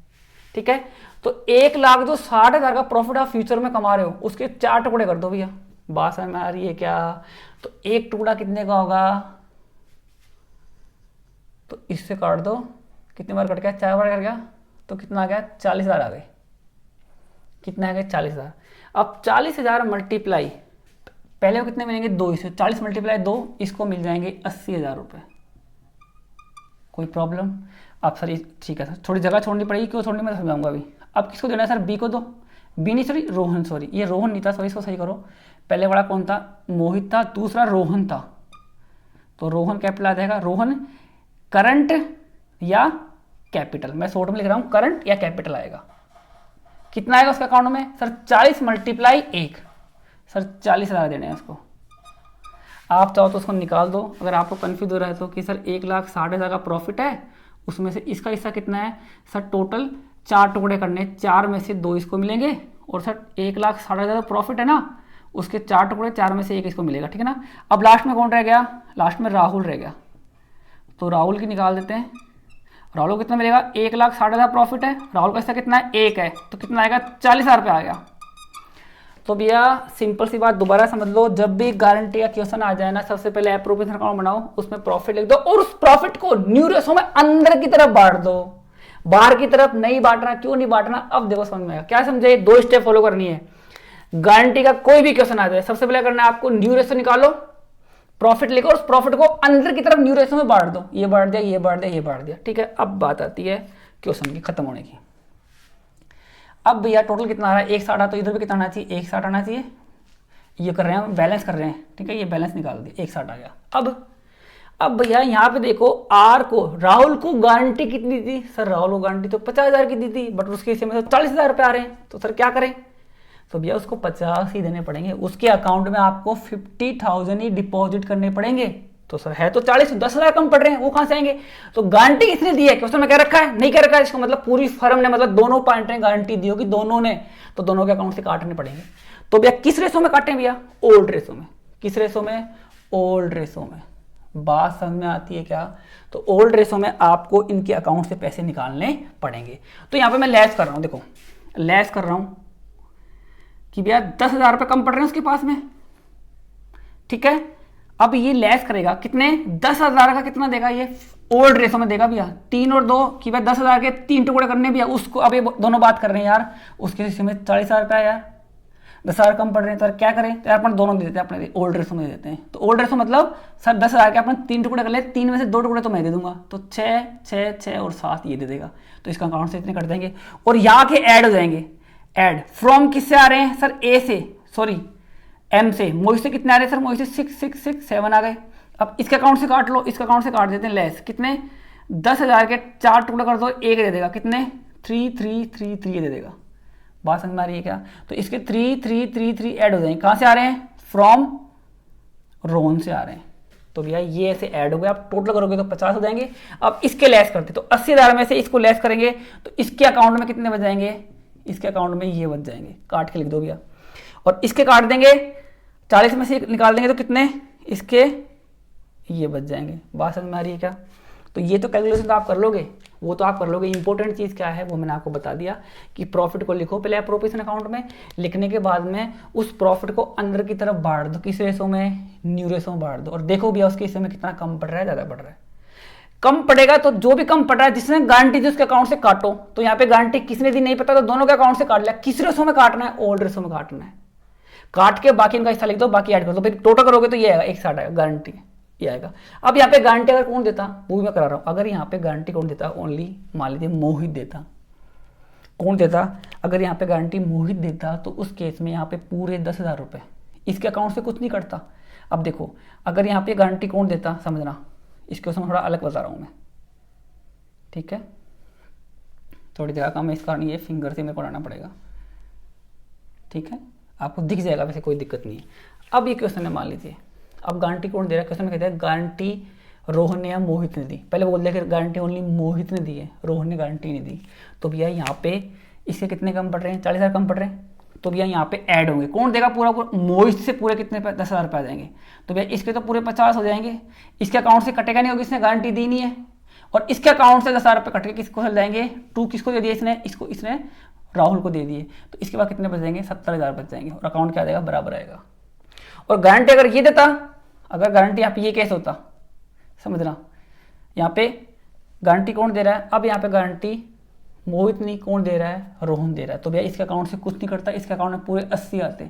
ठीक है, तो 1,60,000 का प्रॉफिट आप फ्यूचर में कमा रहे हो, उसके 4 टुकड़े कर दो भैया। बात समझ में आ रही है क्या? तो एक टुकड़ा कितने का होगा, तो इससे काट दो, कितने बार कट गया, 4 बार कट गया, तो कितना आ गया, 40,000 आ गए। कितना आ गया, 40,000। अब 40,000 मल्टीप्लाई, पहले वो कितने मिलेंगे, 2, इसे 40 मल्टीप्लाई 2, इसको मिल जाएंगे 80,000 रुपये। कोई प्रॉब्लम? आप सर ठीक है सर, थोड़ी जगह छोड़नी पड़ेगी, क्यों छोड़नी मैं समझाऊंगा अभी। अब किसको देना है सर, बी को दो, बी नहीं सॉरी रोहन, सॉरी ये रोहन नहीं था, सॉरी इसको सही करो। पहले वाला कौन था, मोहित था, दूसरा रोहन था, तो रोहन कैपिटल आ जाएगा। रोहन करंट या कैपिटल, मैं शॉर्ट में लिख रहा हूँ, करंट या कैपिटल आएगा। कितना आएगा उसका अकाउंट में सर, 40 मल्टीप्लाई 1, सर 40,000 देने हैं उसको। आप चाहो तो उसको निकाल दो, अगर आपको कन्फ्यूज हो रहा है तो, कि सर 1,60,000 का प्रॉफिट है, उसमें से इसका हिस्सा कितना है सर, टोटल 4 टुकड़े करने, 4 में से 2 इसको मिलेंगे, और सर 1,60,000 प्रॉफिट है ना, उसके 4 टुकड़े, 4 में से 1 इसको मिलेगा। ठीक है ना। अब लास्ट में कौन रह गया, लास्ट में राहुल रह गया, तो राहुल की निकाल देते हैं। राहुल को कितना मिलेगा, 1,60,000 प्रॉफिट है, राहुल का हिस्सा कितना है, 1 है, तो कितना आएगा, 40,000 रुपये आ गया। तो भैया सिंपल सी बात दोबारा समझ लो, जब भी गारंटी का क्वेश्चन आ जाए ना, सबसे पहले एप्रोप्रिएशन अकाउंट बनाओ, उसमें प्रॉफिट लिख दो, और उस प्रॉफिट को न्यू रेशो में अंदर की तरफ बांट दो, बाहर की तरफ नहीं बांटना। क्यों नहीं बांटना, अब देखो समझ में आएगा। क्या समझे, 2 स्टेप फॉलो करनी है। गारंटी का कोई भी क्वेश्चन आ जाए, सबसे पहले करना है आपको, न्यू रेशो निकालो, प्रॉफिट लिखो, उस प्रॉफिट को अंदर की तरफ न्यू रेशो में बांट दो, ये बांट दिया, ये बांट दिया, ये बांट दिया। ठीक है, अब बात आती है क्वेश्चन की खत्म होने की। अब भैया टोटल कितना आ रहा है, 1,60, तो इधर भी कितना आना चाहिए, 1,60 आना चाहिए। ये कर रहे हैं, बैलेंस कर रहे हैं। ठीक है, ये बैलेंस निकाल दिया, 1,60 आ गया। अब भैया यहाँ पे देखो, आर को, राहुल को गारंटी कितनी थी सर, राहुल को गारंटी तो 50,000 की दी थी, बट उसके हिस्से में तो 40,000 रुपये आ रहे हैं, तो सर क्या करें, तो भैया उसको 50 ही देने पड़ेंगे, उसके अकाउंट में आपको 50,000 ही डिपॉजिट करने पड़ेंगे। तो सर है तो 40, 10,000 कम पड़ रहे हैं, वो कहाँ से आएंगे। तो गारंटी किसने दी है, क्वेश्चन में क्या रखा है, नहीं क्या रखा है, इसका मतलब पूरी फर्म ने, मतलब दोनों पार्टी ने गारंटी दी होगी, दोनों ने, तो दोनों के अकाउंट से काटने पड़ेंगे। तो भैया किस रेशो में काटें भैया, ओल्ड रेशो में। किस रेशो में, ओल्ड रेशो में। बात समझ में आती है क्या। तो ओल्ड रेशो में आपको इनके अकाउंट से पैसे निकालने पड़ेंगे। तो यहाँ पे मैं लेस कर रहा हूँ, देखो लेस कर रहा हूँ कि भैया 10,000 रुपये कम पड़ रहे हैं उसके पास में। ठीक है, अब ये लेस करेगा कितने, 10,000 का कितना देगा, ये ओल्ड रेशो में देगा भैया 3 और 2 कि भाई 10,000 के 3 टुकड़े करने भैया उसको। अब ये दोनों बात कर रहे हैं यार, उसके हिस्से में 40,000 रुपया यार, 10,000 कम पड़ रहे हैं, तो क्या करें, तो यार अपन दोनों दे देते हैं, अपने ओल्ड रेशो में दे देते हैं। तो ओल्ड रेशो मतलब सर 10,000 के अपन 3 टुकड़े कर ले, 3 में से 2 टुकड़े तो मैं दे दूंगा, तो 6 6 6 और 7 ये दे देगा। तो इसका अकाउंट से इतने कट देंगे, और यहाँ के ऐड हो जाएंगे। ऐड फ्रॉम किससे आ रहे हैं सर, ए से, सॉरी एम से, मोहित से कितने आ रहे हैं सर, मोहित से 6 6 6 7 आ गए। अब इसके अकाउंट से काट लो, इसके अकाउंट से काट देते हैं लेस, कितने, 10,000 के 4 टुकड़े कर दो, 1 दे देगा, कितने 3 3 3 3 दे देगा। बात समझ में आ रही है क्या। तो इसके 3 3 3 3 ऐड हो जाएंगे, कहाँ से आ रहे हैं, फ्रॉम रोहन से आ रहे हैं। तो भैया ये ऐसे ऐड हो गए, आप टोटल करोगे तो 50 हो जाएंगे। अब इसके लेस करते, तो 80,000 में से इसको लेस करेंगे, तो इसके अकाउंट में कितने बच जाएंगे, इसके अकाउंट में ये बच जाएंगे, काट के लिख दो भैया। और इसके काट देंगे, 40 में से निकाल देंगे तो कितने, इसके ये बच जाएंगे। बात समझ में आ रही है क्या। तो ये तो कैलकुलेशन तो आप कर लोगे, वो तो आप कर लोगे। इंपॉर्टेंट चीज़ क्या है वो मैंने आपको बता दिया कि प्रॉफिट को लिखो पहले एप्रोप्रिएशन अकाउंट में, लिखने के बाद में उस प्रॉफिट को अंदर की तरफ बांट दो, किस रेशो में, न्यू रेशो में बांट दो, और देखो भैया उसके हिस्से में कितना कम पड़ रहा है, ज़्यादा पड़ रहा है। कम पड़ेगा तो जो भी कम पड़ रहा है जिसने गारंटी दी उसके अकाउंट से काटो। तो यहाँ पे गारंटी किसने दी नहीं पता, तो दोनों के अकाउंट से काट लिया। किस रेशो में काटना है, ओल्ड रेशो में काटना है। काट के बाकी इनका हिस्सा लिख दो, बाकी ऐड कर दो, फिर टोटल करोगे तो ये आएगा 160 आएगा, गारंटी ये आएगा। अब यहाँ पे गारंटी अगर कौन देता, वो भी मैं करा रहा हूँ, अगर यहाँ पे गारंटी कौन देता, ओनली मान लीजिए मोहित देता, कौन देता, अगर यहाँ पे गारंटी मोहित देता तो उस केस में यहाँ पे पूरे 10,000 रुपये इसके अकाउंट से कुछ नहीं कटता। अब देखो अगर यहाँ पे गारंटी कौन देता, समझना, इसके उसमें थोड़ा अलग बता रहा हूँ मैं, ठीक है, थोड़ी जगह का मैं इस कारण ये फिंगर से मेरे को लाना पड़ेगा, ठीक है, आपको दिख जाएगा, वैसे कोई दिक्कत नहीं है। अब ये क्वेश्चन है, मान लीजिए अब गारंटी कौन दे रहा है, क्वेश्चन में कहते हैं गारंटी रोहन ने या मोहित ने दी, पहले बोल दिया कि गारंटी ओनली मोहित ने दी है, रोहन ने गारंटी नहीं दी, तो भैया यहाँ पे इसके कितने कम पड़ रहे हैं, 40,000 कम पड़ रहे हैं, तो भैया यहाँ पे ऐड होंगे, कौन देगा पूरा पूरा, मोहित से पूरे कितने 10,000 रुपये आ जाएंगे, तो भैया इसके तो पूरे 50 हो जाएंगे, इसके अकाउंट से कटेगा नहीं, होगी इसने गारंटी दी नहीं है, और इसके अकाउंट से 10,000 रुपये कट के किसको चल जाएंगे, 2 किसको दे दिए इसने, इसको इसने राहुल को दे दिए, तो इसके बाद कितने बच जाएंगे, 70,000 बच जाएंगे, और अकाउंट क्या आ जाएगा, बराबर आएगा। और गारंटी अगर ये देता, अगर गारंटी यहाँ पे ये केस होता, समझना, यहाँ पे गारंटी कौन दे रहा है, अब यहाँ पे गारंटी मोहित नहीं, कौन दे रहा है, रोहन दे रहा है, तो भैया इसके अकाउंट से कुछ नहीं करता, इसके अकाउंट में पूरे 80 आते,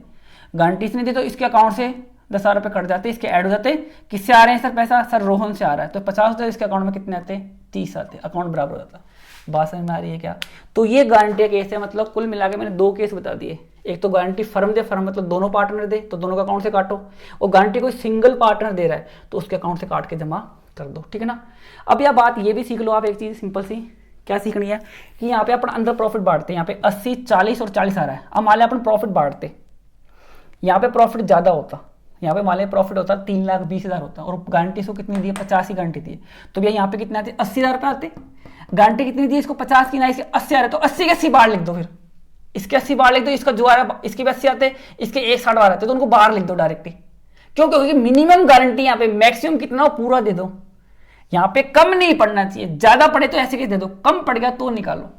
गारंटी इसने दी तो इसके अकाउंट से 10,000 रुपये कट जाते, इसके ऐड हो जाते, किससे आ रहे हैं सर पैसा, सर रोहन से आ रहा है, तो 50 होते, इसके अकाउंट में कितने आते, 30 आते, अकाउंट बराबर हो जाता। बात समझ में आ रही है क्या? तो ये गारंटी केस है, मतलब कुल मिला के मैंने 2 केस बता दिए, एक तो गारंटी फर्म दे, फर्म मतलब दोनों पार्टनर दे तो दोनों का अकाउंट से काटो, और गारंटी कोई सिंगल पार्टनर दे रहा है तो उसके अकाउंट से काट के जमा कर दो, ठीक है ना। अब यह बात ये भी सीख लो आप, एक चीज सिंपल सी क्या सीखनी है कि यहाँ पे अपन अंदर प्रॉफिट बांटते हैं, यहाँ पे 80, 40 और 40 आ रहा है। अब मान लिया अपन प्रॉफिट बांटते, यहाँ पे प्रॉफिट ज्यादा होता, यहाँ पे मान लिया प्रॉफिट होता 3,20,000 होता, और गारंटी इसको कितनी दी है, 50 की गारंटी दी है, तो भैया यहाँ पे कितने आते, 80,000 रुपये आते, गारंटी कितनी दी है इसको, 50 की, ना इसके 80 आ रहे, तो 80 के 80 बाहर लिख दो, फिर इसके 80 बाहर लिख दो, इसका जो आ रहा है इसके भी 80 आते, इसके 160 बाहर आते, तो उनको बाहर लिख दो डायरेक्टली, क्यों, क्योंकि मिनिमम गारंटी यहाँ पे, मैक्सिमम कितना पूरा दे दो, यहाँ पे कम नहीं पड़ना चाहिए, ज्यादा पड़े तो ऐसे केस दे दो, कम पड़ गया तो निकालो,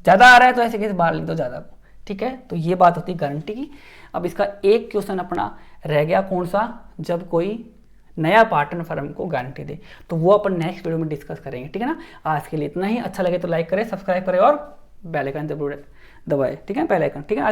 ज्यादा आ रहा है तो ऐसे केस बाहर लिख दो ज्यादा को, ठीक है। तो ये बात होती है गारंटी की। अब इसका एक क्वेश्चन अपना रह गया, कौन सा, जब कोई नया पार्टनर फर्म को गारंटी दे, तो वो अपन नेक्स्ट वीडियो में डिस्कस करेंगे, ठीक है ना। आज के लिए इतना ही, अच्छा लगे तो लाइक करें, सब्सक्राइब करें और बेल आइकन जरूर दबाएं, ठीक है, बेल आइकन, ठीक है।